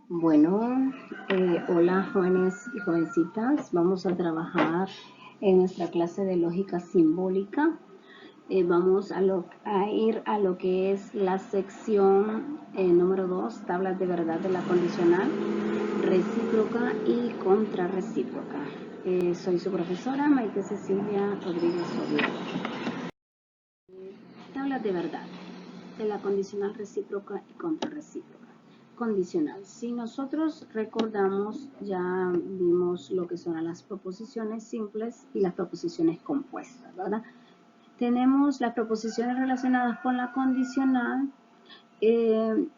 Bueno, hola jóvenes y jovencitas, vamos a trabajar en nuestra clase de lógica simbólica. Vamos a ir a lo que es la sección número 2, tablas de verdad de la condicional, recíproca y contrarrecíproca. Soy su profesora Maite Cecilia Rodríguez Oviedo. Tablas de verdad de la condicional recíproca y contrarrecíproca. Condicional. Si nosotros recordamos, ya vimos lo que son las proposiciones simples y las proposiciones compuestas, ¿verdad? Tenemos las proposiciones relacionadas con la condicional. En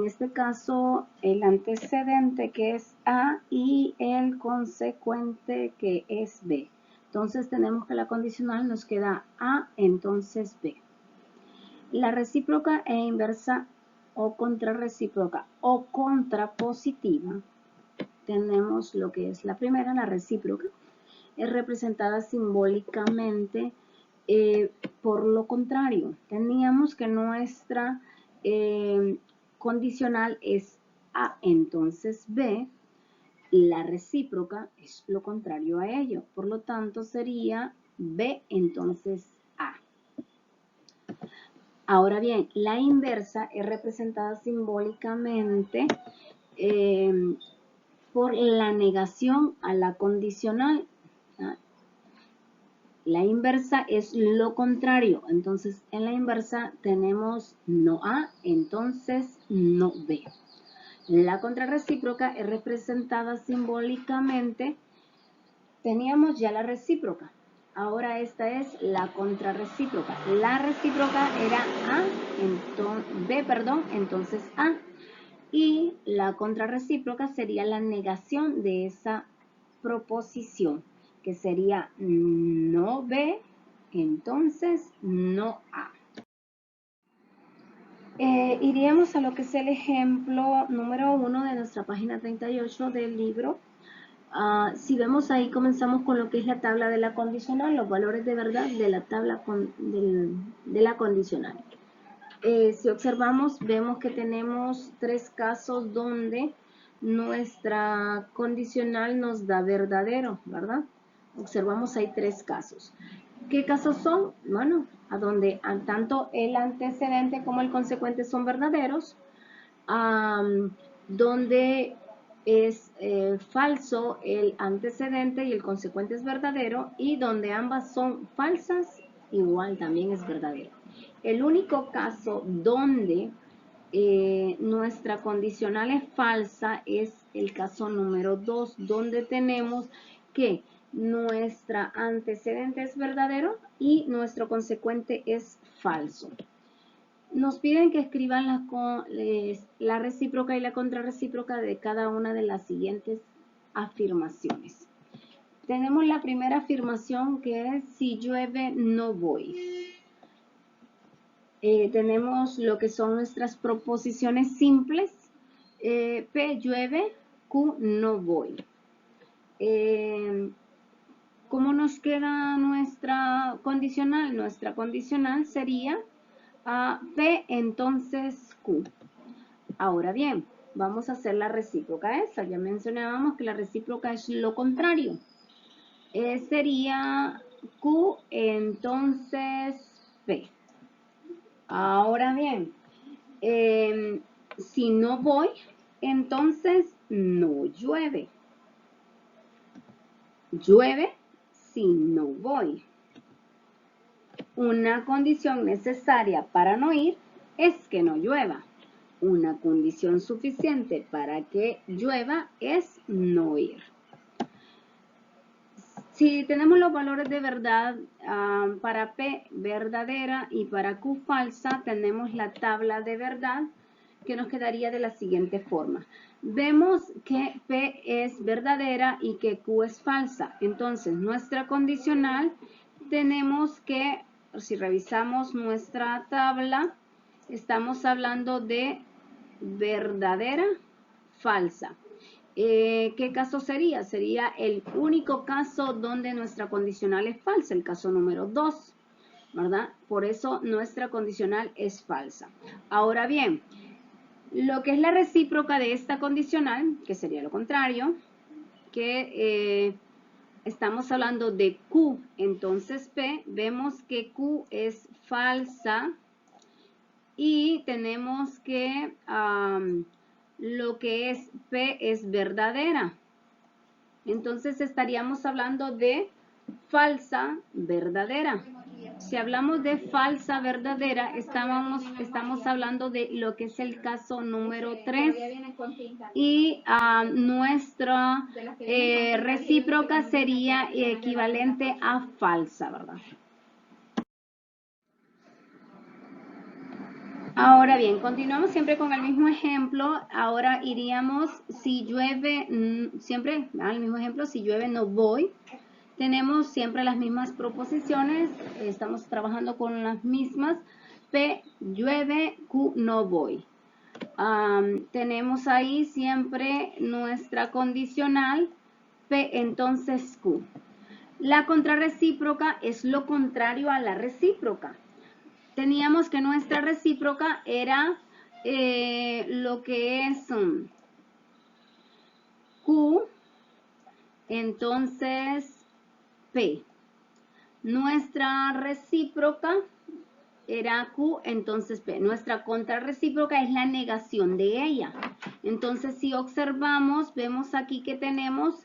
este caso, el antecedente que es A y el consecuente que es B. Entonces tenemos que la condicional nos queda A, entonces B. La recíproca e inversa o contrarrecíproca o contrapositiva, tenemos lo que es la primera, la recíproca, es representada simbólicamente por lo contrario. Teníamos que nuestra condicional es A, entonces B, la recíproca es lo contrario a ello, por lo tanto sería B, entonces A. Ahora bien, la inversa es representada simbólicamente por la negación a la condicional. La inversa es lo contrario, entonces en la inversa tenemos no A, entonces no B. La contrarrecíproca es representada simbólicamente, teníamos ya la recíproca. Ahora esta es la contrarrecíproca. La recíproca era A, B, entonces A. Y la contrarrecíproca sería la negación de esa proposición, que sería no B, entonces no A. Iríamos a lo que es el ejemplo número 1 de nuestra página 38 del libro. Si vemos ahí, comenzamos con lo que es la tabla de la condicional, los valores de verdad de la tabla de la condicional. Si observamos, vemos que tenemos tres casos donde nuestra condicional nos da verdadero, ¿verdad? Observamos ahí tres casos. ¿Qué casos son? Bueno, a donde tanto el antecedente como el consecuente son verdaderos, donde es falso el antecedente y el consecuente es verdadero, y donde ambas son falsas, igual también es verdadero. El único caso donde nuestra condicional es falsa es el caso número 2, donde tenemos que nuestra antecedente es verdadero y nuestro consecuente es falso. Nos piden que escriban la recíproca y la contrarrecíproca de cada una de las siguientes afirmaciones. Tenemos la primera afirmación, que es: si llueve no voy. Tenemos lo que son nuestras proposiciones simples. P, llueve. Q, no voy. ¿Cómo nos queda nuestra condicional? Nuestra condicional sería P, entonces Q. Ahora bien, vamos a hacer la recíproca esa. Ya mencionábamos que la recíproca es lo contrario. Sería Q, entonces P. Ahora bien, si no voy, entonces no llueve. Llueve si no voy. Una condición necesaria para no ir es que no llueva. Una condición suficiente para que llueva es no ir. Si tenemos los valores de verdad, para P verdadera y para Q falsa, tenemos la tabla de verdad, que nos quedaría de la siguiente forma. Vemos que P es verdadera y que Q es falsa. Entonces, nuestra condicional, tenemos que, si revisamos nuestra tabla, estamos hablando de verdadera, falsa. ¿Qué caso sería? Sería el único caso donde nuestra condicional es falsa, el caso número 2, ¿verdad? Por eso nuestra condicional es falsa. Ahora bien, Lo que es la recíproca de esta condicional, que sería lo contrario, que estamos hablando de Q, entonces P, vemos que Q es falsa y tenemos que lo que es P es verdadera. Entonces estaríamos hablando de falsa verdadera. Si hablamos de falsa verdadera, estamos hablando de lo que es el caso número 3 y nuestra recíproca sería equivalente a falsa, ¿verdad? Ahora bien, continuamos siempre con el mismo ejemplo. Ahora iríamos, si llueve, siempre, el mismo ejemplo, si llueve no voy. Tenemos siempre las mismas proposiciones, estamos trabajando con las mismas. P, llueve, Q, no voy. Tenemos ahí siempre nuestra condicional, P, entonces Q. La contrarrecíproca es lo contrario a la recíproca. Teníamos que nuestra recíproca era lo que es Q, entonces P. Nuestra recíproca era Q, entonces P. Nuestra contrarrecíproca es la negación de ella. Entonces, si observamos, vemos aquí que tenemos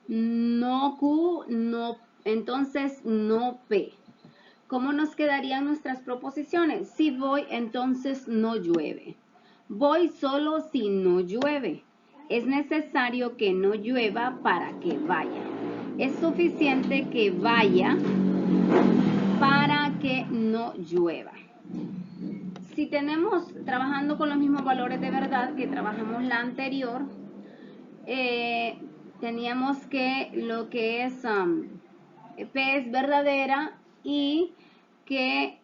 no Q, no, entonces no P. ¿Cómo nos quedarían nuestras proposiciones? Si voy, entonces no llueve. Voy solo si no llueve. Es necesario que no llueva para que vaya. Es suficiente que vaya para que no llueva. Si tenemos trabajando con los mismos valores de verdad que trabajamos la anterior, teníamos que lo que es P es verdadera y que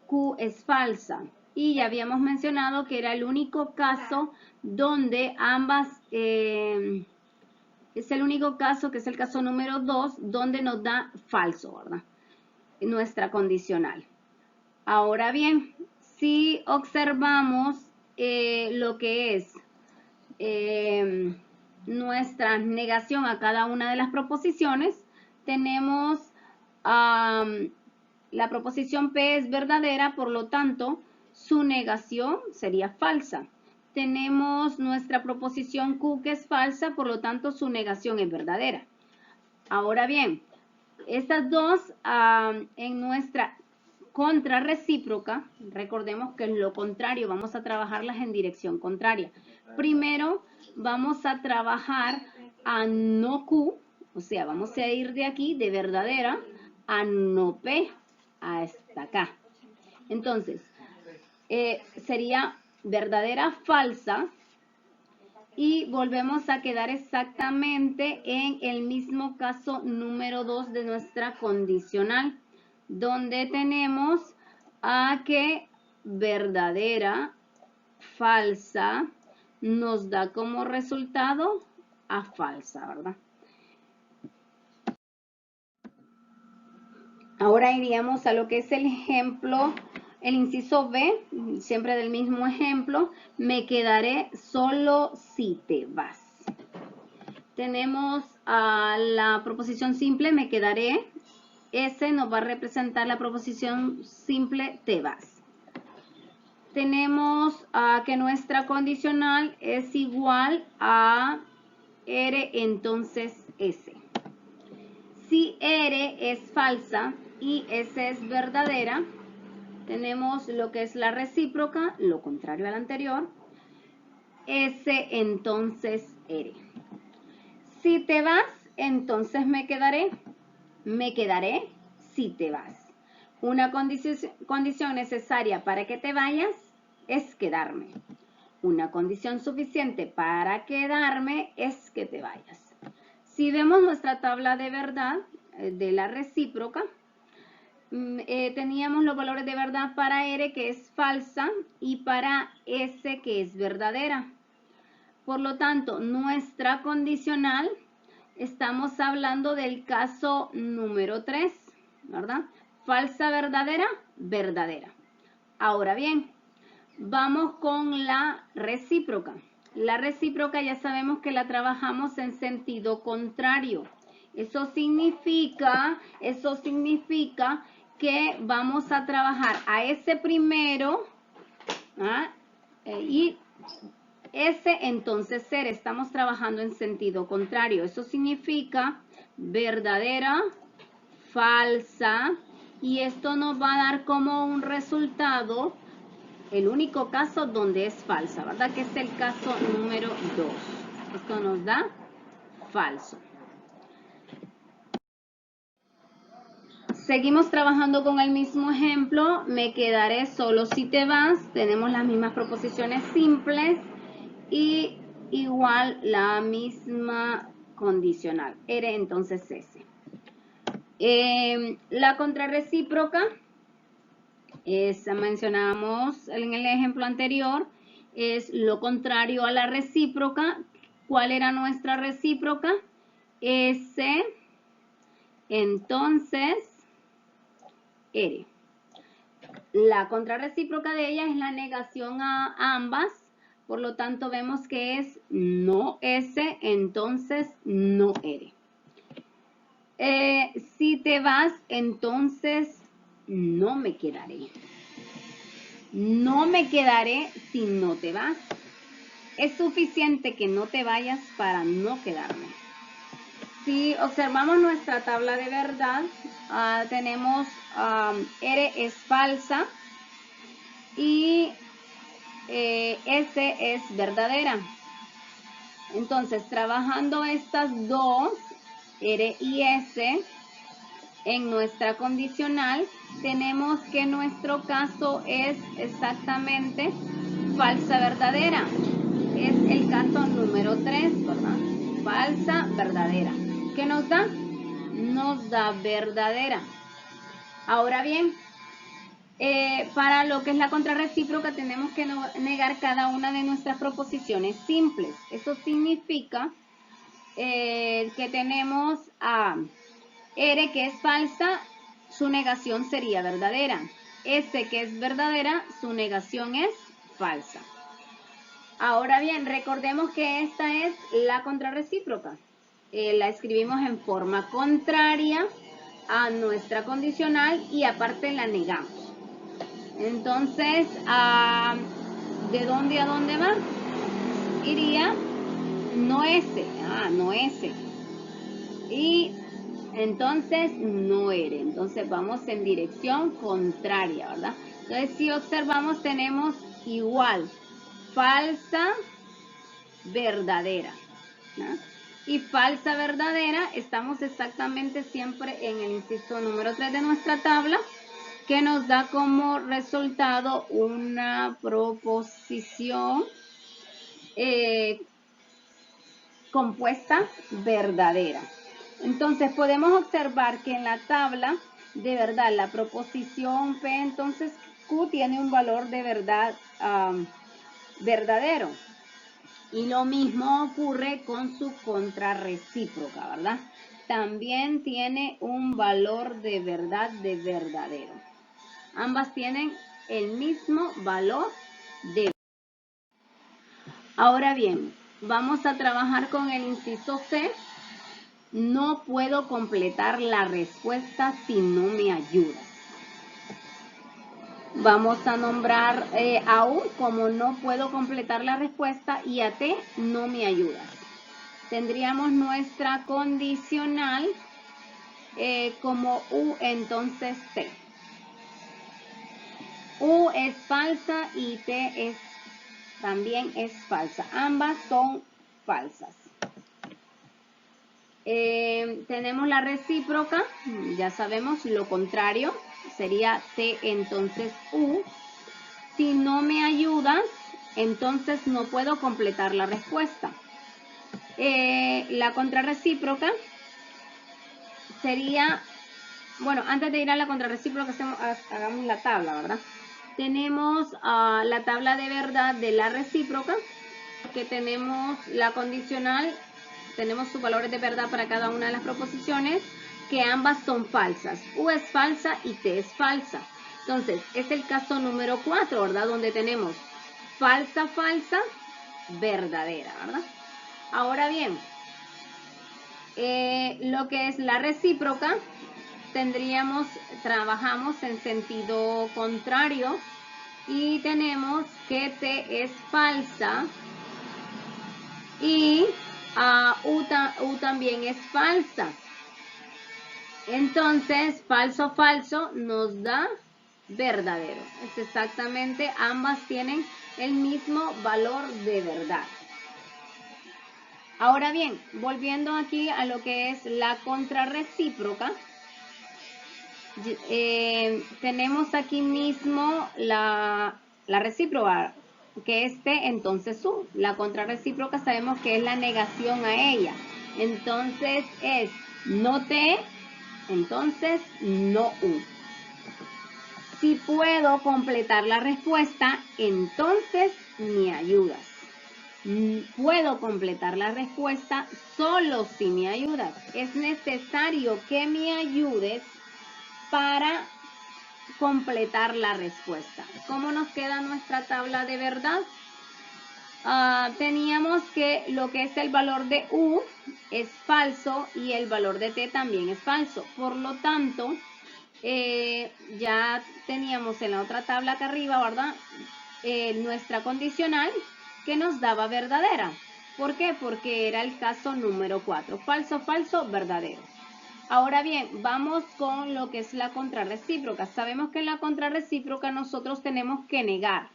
Q es falsa. Y ya habíamos mencionado que era el único caso donde ambas, es el único caso que es el caso número 2, donde nos da falso, ¿verdad? Nuestra condicional. Ahora bien, si observamos lo que es nuestra negación a cada una de las proposiciones, tenemos la proposición P es verdadera, por lo tanto, su negación sería falsa. Tenemos nuestra proposición Q que es falsa, por lo tanto, su negación es verdadera. Ahora bien, estas dos en nuestra contrarrecíproca, recordemos que es lo contrario, vamos a trabajarlas en dirección contraria. Primero vamos a trabajar a no Q, o sea, vamos a ir de aquí, de verdadera, a no P, hasta acá. Entonces, sería verdadera falsa y volvemos a quedar exactamente en el mismo caso número 2 de nuestra condicional, donde tenemos a que verdadera falsa nos da como resultado a falsa, ¿verdad? Ahora iríamos a lo que es el ejemplo, el inciso B, siempre del mismo ejemplo, me quedaré solo si te vas. Tenemos a la proposición simple, me quedaré, S nos va a representar la proposición simple, te vas. Tenemos que nuestra condicional es igual a R, entonces S. Si R es falsa y S es verdadera, tenemos lo que es la recíproca, lo contrario al anterior, S entonces R. Si te vas, entonces me quedaré si te vas. Una condición necesaria para que te vayas es quedarme. Una condición suficiente para quedarme es que te vayas. Si vemos nuestra tabla de verdad de la recíproca, teníamos los valores de verdad para R, que es falsa, y para S, que es verdadera. Por lo tanto, nuestra condicional, estamos hablando del caso número 3, ¿verdad? Falsa, verdadera, verdadera. Ahora bien, Vamos con la recíproca. La recíproca ya sabemos que la trabajamos en sentido contrario. Eso significa que vamos a trabajar a ese primero, y ese entonces ser. Estamos trabajando en sentido contrario. Eso significa verdadera, falsa, y esto nos va a dar como un resultado el único caso donde es falsa, ¿verdad? Que es el caso número 2. Esto nos da falso. Seguimos trabajando con el mismo ejemplo. Me quedaré solo si te vas. Tenemos las mismas proposiciones simples y igual la misma condicional. Eres entonces ese. La contrarrecíproca. Mencionamos en el ejemplo anterior, es lo contrario a la recíproca. ¿Cuál era nuestra recíproca? S, entonces, R. La contrarrecíproca de ella es la negación a ambas, por lo tanto vemos que es no S, entonces no R. Si te vas, entonces no me quedaré. No me quedaré si no te vas. Es suficiente que no te vayas para no quedarme. Si observamos nuestra tabla de verdad, tenemos R es falsa y S es verdadera. Entonces, trabajando estas dos, R y S, en nuestra condicional, tenemos que nuestro caso es exactamente falsa verdadera. Es el caso número 3, ¿verdad? Falsa verdadera. ¿Qué nos da? Nos da verdadera. Ahora bien, para lo que es la contrarrecíproca tenemos que negar cada una de nuestras proposiciones simples. Eso significa que tenemos a R, que es falsa, su negación sería verdadera. S, que es verdadera, su negación es falsa. Ahora bien, recordemos que esta es la contrarrecíproca. La escribimos en forma contraria a nuestra condicional y aparte la negamos. Entonces, ¿de dónde a dónde va? Iría no S, no S. Y entonces no R. Entonces vamos en dirección contraria, ¿verdad? Entonces si observamos tenemos igual falsa verdadera, ¿no? Y falsa verdadera estamos exactamente siempre en el inciso número 3 de nuestra tabla, que nos da como resultado una proposición compuesta verdadera. Entonces podemos observar que en la tabla de verdad la proposición P, entonces Q tiene un valor de verdad verdadero. Y lo mismo ocurre con su contrarrecíproca, ¿verdad? También tiene un valor de verdad de verdadero. Ambas tienen el mismo valor de. Ahora bien, vamos a trabajar con el inciso C. No puedo completar la respuesta si no me ayudas. Vamos a nombrar a U como no puedo completar la respuesta y a T no me ayudas. Tendríamos nuestra condicional como U, entonces T. U es falsa y T también es falsa. Ambas son falsas. Tenemos la recíproca, ya sabemos lo contrario, sería T entonces U. Si no me ayudas, entonces no puedo completar la respuesta. La contrarrecíproca sería, bueno, antes de ir a la contrarrecíproca hagamos la tabla, ¿verdad? Tenemos la tabla de verdad de la recíproca, que tenemos la condicional. Tenemos sus valores de verdad para cada una de las proposiciones, que ambas son falsas. U es falsa y T es falsa. Entonces, es el caso número 4, ¿verdad? Donde tenemos falsa, falsa, verdadera, ¿verdad? Ahora bien, lo que es la recíproca, trabajamos en sentido contrario y tenemos que T es falsa y U también es falsa. Entonces, falso, falso nos da verdadero. Es exactamente, ambas tienen el mismo valor de verdad. Ahora bien, volviendo aquí a lo que es la contrarrecíproca, tenemos aquí mismo la recíproca, que es T, entonces U. La contrarrecíproca sabemos que es la negación a ella. Entonces es no T, entonces no U. Si puedo completar la respuesta, entonces me ayudas. Puedo completar la respuesta solo si me ayudas. Es necesario que me ayudes para completar la respuesta. ¿Cómo nos queda nuestra tabla de verdad? Teníamos que lo que es el valor de U es falso y el valor de T también es falso. Por lo tanto, ya teníamos en la otra tabla acá arriba, ¿verdad? Nuestra condicional que nos daba verdadera. ¿Por qué? Porque era el caso número 4. Falso, falso, verdadero. Ahora bien, vamos con lo que es la contrarrecíproca. Sabemos que en la contrarrecíproca nosotros tenemos que negar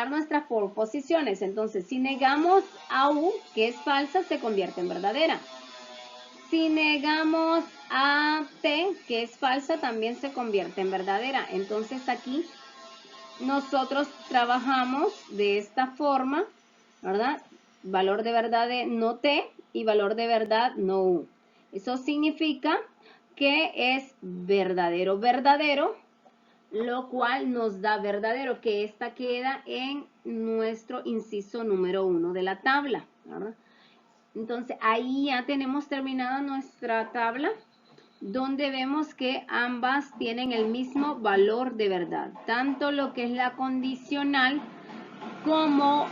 nuestras proposiciones. Entonces, si negamos a U, que es falsa, se convierte en verdadera. Si negamos a T, que es falsa, también se convierte en verdadera. Entonces, aquí nosotros trabajamos de esta forma, ¿verdad? Valor de verdad de no T y valor de verdad no U. Eso significa que es verdadero, verdadero, lo cual nos da verdadero, que esta queda en nuestro inciso número 1 de la tabla, ¿verdad? Entonces, ahí ya tenemos terminada nuestra tabla, donde vemos que ambas tienen el mismo valor de verdad, tanto lo que es la condicional como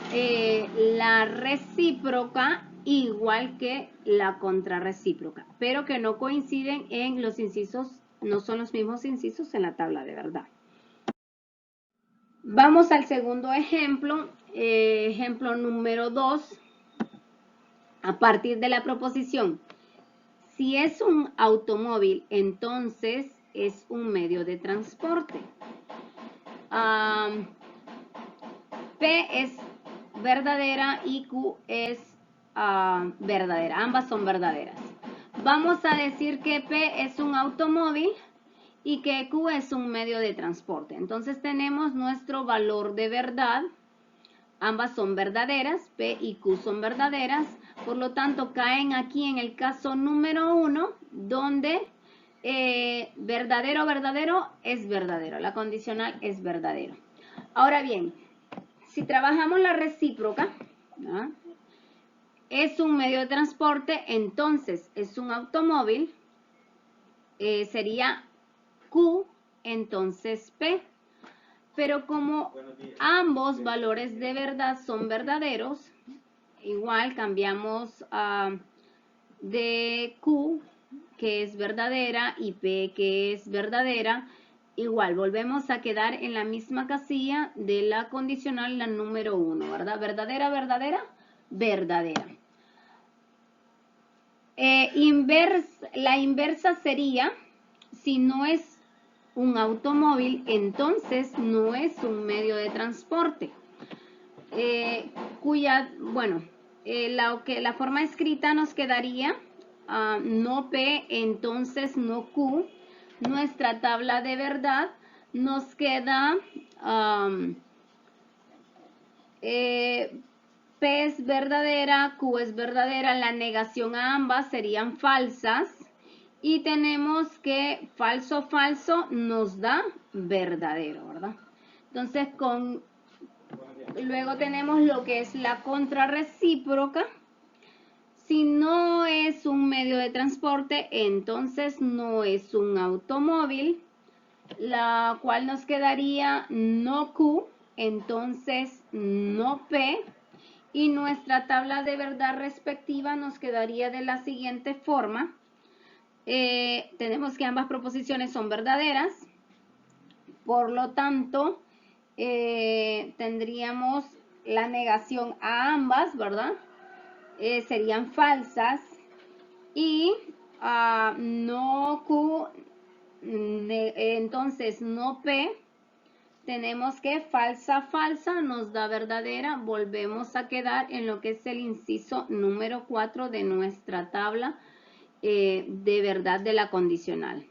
la recíproca, igual que la contrarrecíproca, pero que no coinciden en los incisos, no son los mismos incisos en la tabla de verdad. Vamos al segundo ejemplo, ejemplo número 2, a partir de la proposición. Si es un automóvil, entonces es un medio de transporte. P es verdadera y Q es verdadera. Ambas son verdaderas. Vamos a decir que P es un automóvil y que Q es un medio de transporte. Entonces tenemos nuestro valor de verdad. Ambas son verdaderas, P y Q son verdaderas. Por lo tanto, caen aquí en el caso número 1, donde verdadero, verdadero es verdadero. La condicional es verdadero. Ahora bien, si trabajamos la recíproca, ¿no? Es un medio de transporte, entonces es un automóvil, sería Q, entonces P. Pero como ambos valores de verdad son verdaderos, igual cambiamos de Q, que es verdadera, y P, que es verdadera. Igual, volvemos a quedar en la misma casilla de la condicional, la número 1, ¿verdad? Verdadera, verdadera, verdadera. La inversa sería, si no es un automóvil, entonces no es un medio de transporte. La forma escrita nos quedaría no P, entonces no Q. Nuestra tabla de verdad nos queda P es verdadera, Q es verdadera, la negación a ambas serían falsas y tenemos que falso, falso nos da verdadero, ¿verdad? Entonces, luego tenemos lo que es la contrarrecíproca. Si no es un medio de transporte, entonces no es un automóvil. la cual nos quedaría no Q, entonces no P, y nuestra tabla de verdad respectiva nos quedaría de la siguiente forma. Tenemos que ambas proposiciones son verdaderas, por lo tanto, tendríamos la negación a ambas, ¿verdad? Serían falsas, y no Q, entonces no P, tenemos que falsa, falsa, nos da verdadera, volvemos a quedar en lo que es el inciso número 4 de nuestra tabla de verdad de la condicional.